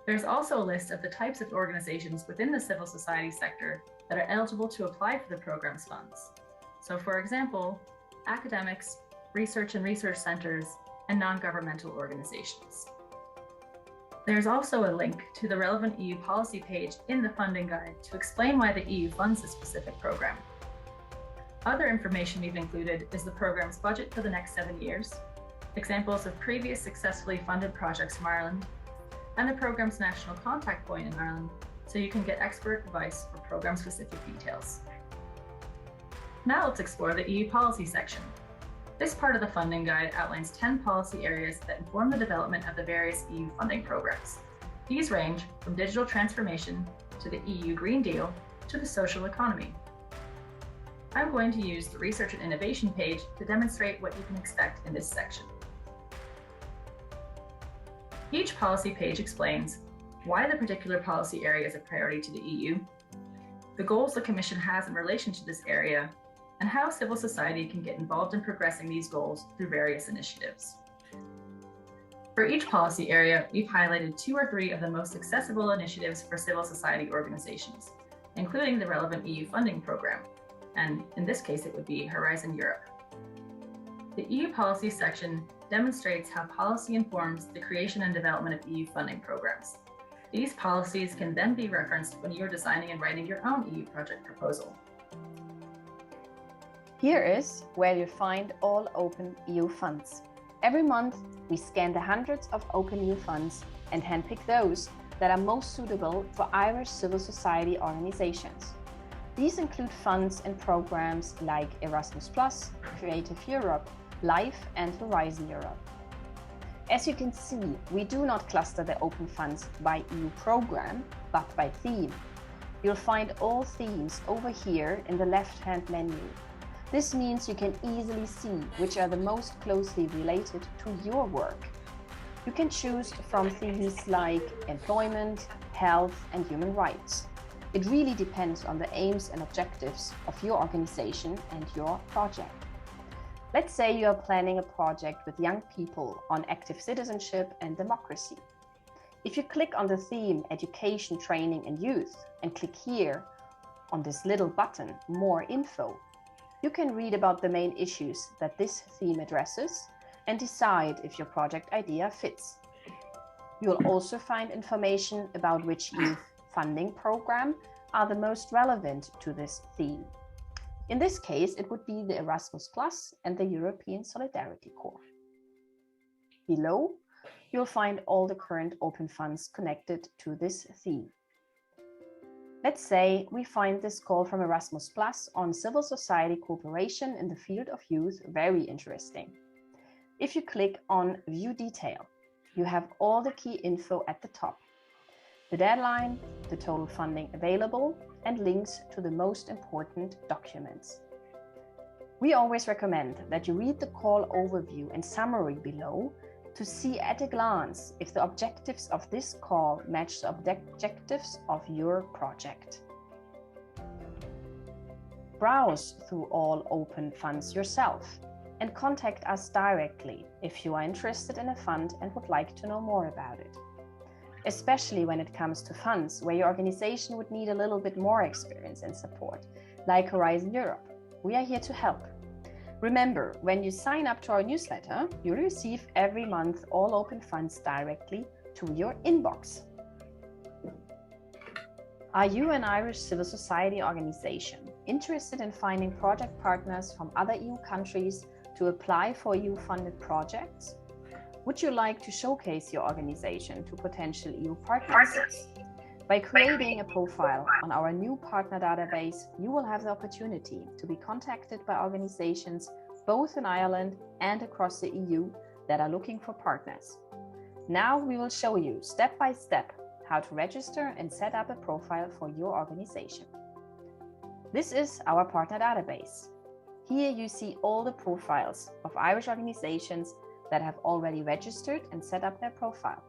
[SPEAKER 9] There's also a list of the types of organizations within the civil society sector that are eligible to apply for the program's funds. So for example, academics, research and research centers, and non-governmental organizations. There's also a link to the relevant EU policy page in the funding guide to explain why the EU funds a specific program. Other information we've included is the program's budget for the next 7 years, examples of previous successfully funded projects from Ireland, and the program's national contact point in Ireland, so you can get expert advice for program-specific details. Now let's explore the EU policy section. This part of the funding guide outlines 10 policy areas that inform the development of the various EU funding programs. These range from digital transformation to the EU Green Deal to the social economy. I'm going to use the Research and Innovation page to demonstrate what you can expect in this section. Each policy page explains why the particular policy area is a priority to the EU, the goals the Commission has in relation to this area, and how civil society can get involved in progressing these goals through various initiatives. For each policy area, we've highlighted 2 or 3 of the most accessible initiatives for civil society organizations, including the relevant EU funding program, and in this case, it would be Horizon Europe. The EU policy section demonstrates how policy informs the creation and development of EU funding programs. These policies can then be referenced when you're designing and writing your own EU project proposal.
[SPEAKER 10] Here is where you find all open EU funds. Every month, we scan the hundreds of open EU funds and handpick those that are most suitable for Irish civil society organizations. These include funds and programs like Erasmus+, Creative Europe, LIFE, and Horizon Europe. As you can see, we do not cluster the open funds by EU program, but by theme. You'll find all themes over here in the left-hand menu. This means you can easily see which are the most closely related to your work. You can choose from themes like employment, health, and human rights. It really depends on the aims and objectives of your organization and your project. Let's say you are planning a project with young people on active citizenship and democracy. If you click on the theme Education, Training and Youth and click here on this little button, More Info, you can read about the main issues that this theme addresses and decide if your project idea fits. You'll also find information about which youth funding program are the most relevant to this theme. In this case, it would be the Erasmus+ and the European Solidarity Corps. Below, you'll find all the current open funds connected to this theme. Let's say we find this call from Erasmus+ on civil society cooperation in the field of youth very interesting. If you click on View Detail, you have all the key info at the top. The deadline, the total funding available, and links to the most important documents. We always recommend that you read the call overview and summary below to see at a glance if the objectives of this call match the objectives of your project. Browse through all open funds yourself and contact us directly if you are interested in a fund and would like to know more about it. Especially when it comes to funds where your organization would need a little bit more experience and support, like Horizon Europe. We are here to help. Remember, when you sign up to our newsletter, you'll receive every month all open funds directly to your inbox. Are you an Irish civil society organization interested in finding project partners from other EU countries to apply for EU-funded projects? Would you like to showcase your organization to potential EU partners? By creating a profile on our new partner database, you will have the opportunity to be contacted by organizations both in Ireland and across the EU that are looking for partners. Now we will show you step by step how to register and set up a profile for your organization. This is our partner database. Here you see all the profiles of Irish organizations that have already registered and set up their profile.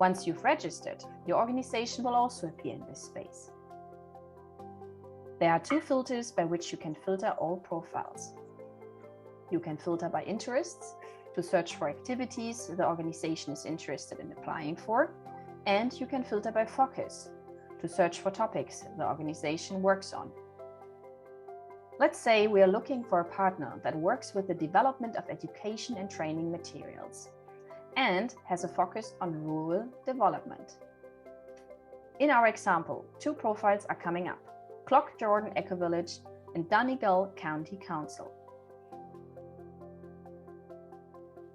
[SPEAKER 10] Once you've registered, your organization will also appear in this space. There are two filters by which you can filter all profiles. You can filter by interests to search for activities the organization is interested in applying for, and you can filter by focus to search for topics the organization works on. Let's say we are looking for a partner that works with the development of education and training materials and has a focus on rural development. In our example, two profiles are coming up: Clough-Jordan Eco-Village and Donegal County Council.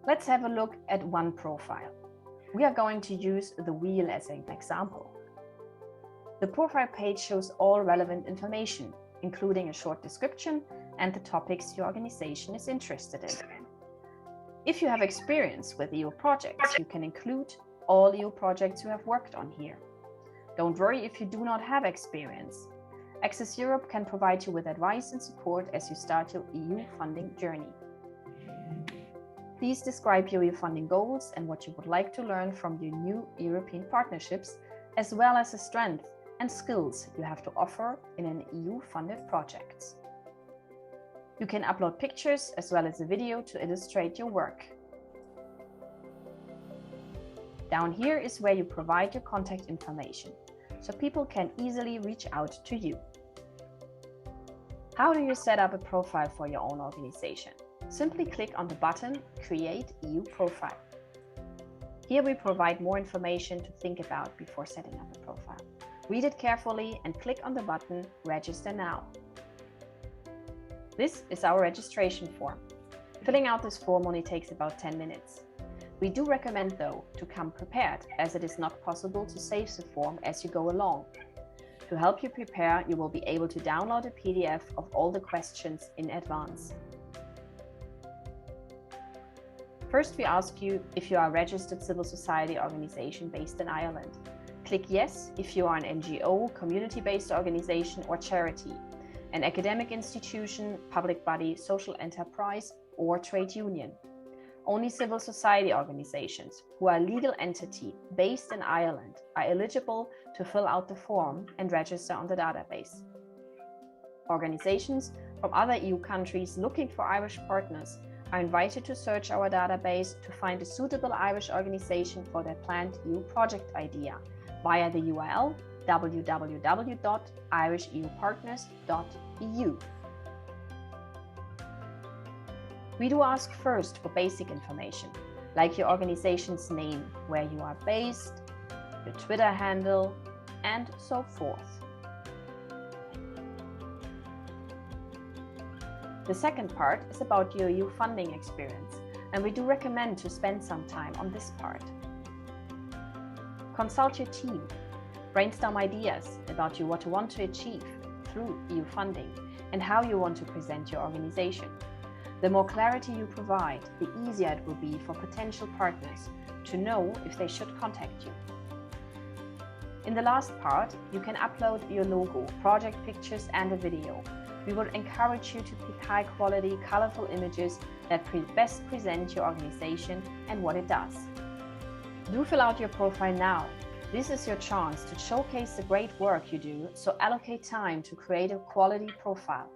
[SPEAKER 10] Let's have a look at one profile. We are going to use the wheel as an example. The profile page shows all relevant information, including a short description and the topics your organization is interested in. If you have experience with EU projects, you can include all EU projects you have worked on here. Don't worry if you do not have experience. Access Europe can provide you with advice and support as you start your EU funding journey. Please describe your EU funding goals and what you would like to learn from your new European partnerships, as well as the strengths and skills you have to offer in an EU-funded project. You can upload pictures as well as a video to illustrate your work. Down here is where you provide your contact information, so people can easily reach out to you. How do you set up a profile for your own organization? Simply click on the button Create EU Profile. Here we provide more information to think about before setting up a profile. Read it carefully and click on the button Register Now. This is our registration form. Filling out this form only takes about 10 minutes. We do recommend, though, to come prepared, as it is not possible to save the form as you go along. To help you prepare, you will be able to download a PDF of all the questions in advance. First, we ask you if you are a registered civil society organization based in Ireland. Click Yes if you are an NGO, community-based organization or charity, an academic institution, public body, social enterprise, or trade union. Only civil society organizations who are a legal entity based in Ireland are eligible to fill out the form and register on the database. Organizations from other EU countries looking for Irish partners are invited to search our database to find a suitable Irish organization for their planned EU project idea via the URL www.irisheupartners.eu. We do ask first for basic information, like your organization's name, where you are based, your Twitter handle, and so forth. The second part is about your EU funding experience, and we do recommend to spend some time on this part. Consult your team, brainstorm ideas about what you want to achieve through EU funding and how you want to present your organization. The more clarity you provide, the easier it will be for potential partners to know if they should contact you. In the last part, you can upload your logo, project pictures, and a video. We will encourage you to pick high-quality, colorful images that best present your organization and what it does. Do fill out your profile now. This is your chance to showcase the great work you do, so allocate time to create a quality profile.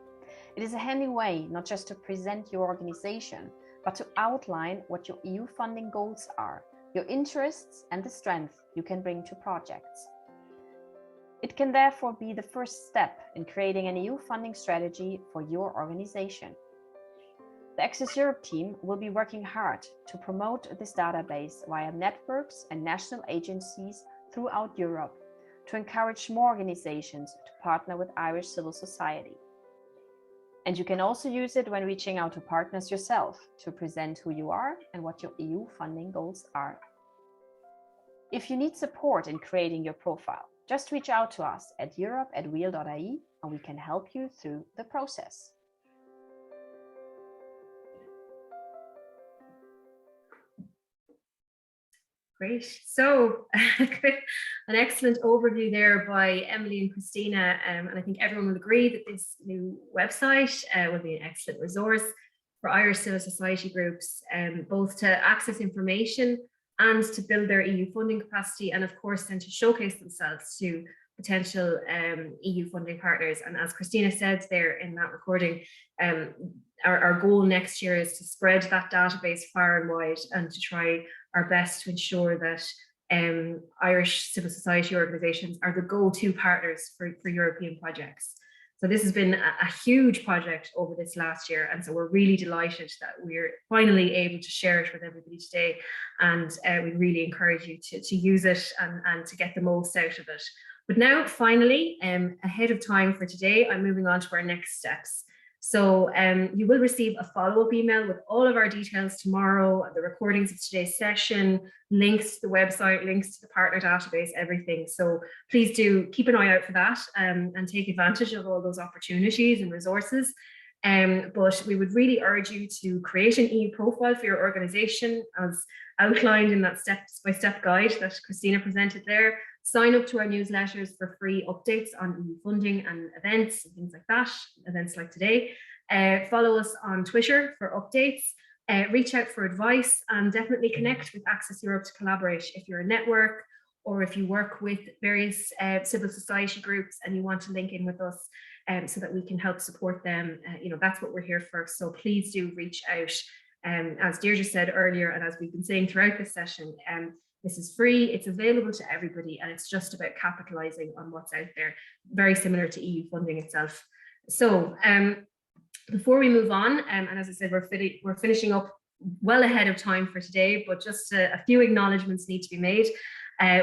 [SPEAKER 10] It is a handy way not just to present your organization, but to outline what your EU funding goals are, your interests, and the strength you can bring to projects. It can therefore be the first step in creating an EU funding strategy for your organization. The Access Europe team will be working hard to promote this database via networks and national agencies throughout Europe to encourage more organizations to partner with Irish civil society. And you can also use it when reaching out to partners yourself to present who you are and what your EU funding goals are. If you need support in creating your profile, just reach out to us at europe@wheel.ie and we can help you through the process.
[SPEAKER 1] Great. So an excellent overview there by Emily and Christina. And I think everyone will agree that this new website will be an excellent resource for Irish civil society groups, both to access information and to build their EU funding capacity, and of course then to showcase themselves to potential EU funding partners. And as Christina said there in that recording, our goal next year is to spread that database far and wide and to try our best to ensure that Irish civil society organisations are the go-to partners for European projects. So this has been a huge project over this last year, and so we're really delighted that we're finally able to share it with everybody today, and we really encourage you to use it and to get the most out of it. But now, finally, ahead of time for today, I'm moving on to our next steps. So you will receive a follow-up email with all of our details tomorrow, the recordings of today's session, links to the website, links to the partner database, everything. So please do keep an eye out for that and take advantage of all those opportunities and resources. But we would really urge you to create an EU profile for your organization as outlined in that step-by-step guide that Christina presented there. Sign up to our newsletters for free updates on EU funding and events and things like that, events like today. Follow us on Twitter for updates. Reach out for advice and definitely connect with Access Europe to collaborate if you're a network or if you work with various civil society groups and you want to link in with us so that we can help support them. That's what we're here for. So please do reach out. As Deirdre said earlier, and as we've been saying throughout this session, this is free, it's available to everybody, and it's just about capitalizing on what's out there, very similar to EU funding itself. So before we move on, and as I said, we're finishing up well ahead of time for today, but just a few acknowledgements need to be made.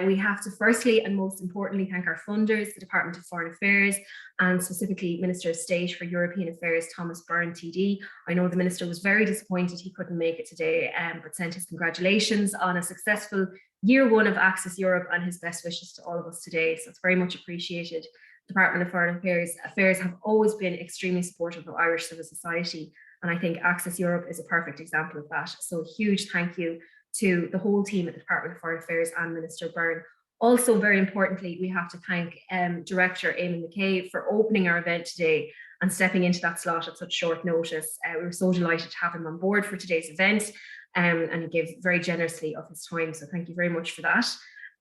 [SPEAKER 1] We have to firstly and most importantly thank our funders, the Department of Foreign Affairs, and specifically Minister of State for European Affairs, Thomas Byrne TD. I know the Minister was very disappointed he couldn't make it today, but sent his congratulations on a successful year one of Access Europe and his best wishes to all of us today. So it's very much appreciated. Department of Foreign Affairs have always been extremely supportive of Irish civil society, and I think Access Europe is a perfect example of that. So a huge thank you to the whole team at the Department of Foreign Affairs and Minister Byrne. Also, very importantly, we have to thank Director Eamonn Mac Aodha for opening our event today and stepping into that slot at such short notice. We were so delighted to have him on board for today's event, and he gave very generously of his time. So thank you very much for that.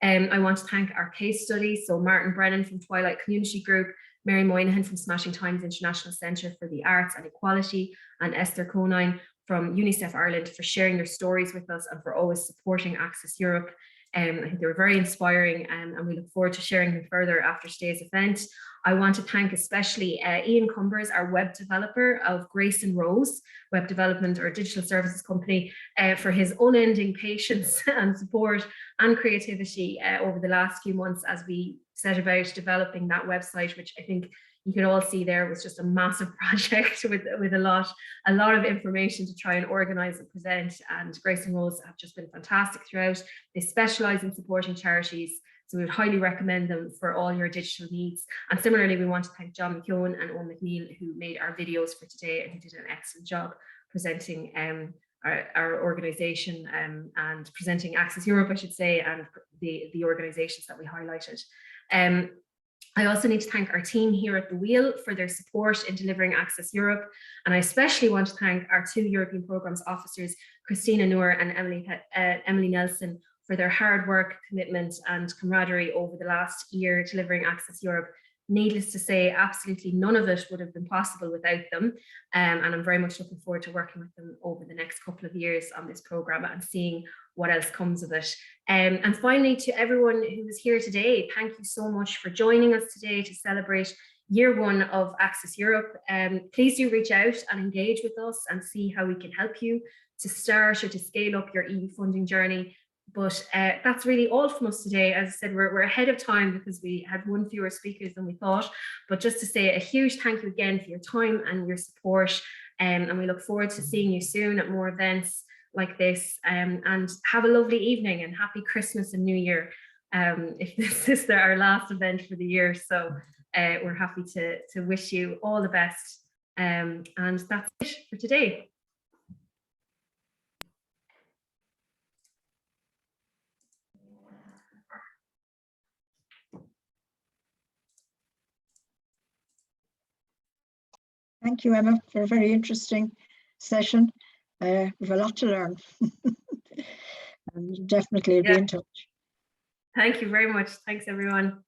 [SPEAKER 1] I want to thank our case studies. So Martin Brennan from Twilight Community Group, Mary Moynihan from Smashing Times International Centre for the Arts and Equality, and Esther Conine from UNICEF Ireland for sharing their stories with us and for always supporting Access Europe. I think they were very inspiring, and we look forward to sharing them further after today's event. I want to thank especially Ian Cumbers, our web developer of Grace and Rose Web Development or Digital Services Company, for his unending patience and support and creativity over the last few months as we set about developing that website, which I think you could all see there was just a massive project with a lot of information to try and organize and present. And Grace and Rose have just been fantastic throughout. They specialize in supporting charities, so we would highly recommend them for all your digital needs. And similarly, we want to thank John McKeown and Owen McNeil, who made our videos for today, and who did an excellent job presenting our organization and presenting Access Europe, I should say, and the organizations that we highlighted. I also need to thank our team here at the Wheel for their support in delivering Access Europe. And I especially want to thank our 2 European Programmes officers, Christina Noor and Emily Nelson, for their hard work, commitment and camaraderie over the last year delivering Access Europe. Needless to say, absolutely none of it would have been possible without them. And I'm very much looking forward to working with them over the next couple of years on this programme and seeing what else comes of it. And finally, to everyone who is here today, thank you so much for joining us today to celebrate year 1 of Access Europe. Please do reach out and engage with us and see how we can help you to start or to scale up your EU funding journey. But that's really all from us today. As I said, we're ahead of time because we had 1 fewer speakers than we thought. But just to say a huge thank you again for your time and your support. And we look forward to seeing you soon at more events like this. And have a lovely evening and happy Christmas and New Year. If this is our last event for the year. So we're happy to wish you all the best. And that's it for today.
[SPEAKER 11] Thank you, Emma, for a very interesting session. We have a lot to learn. And definitely be in touch.
[SPEAKER 1] Thank you very much. Thanks, everyone.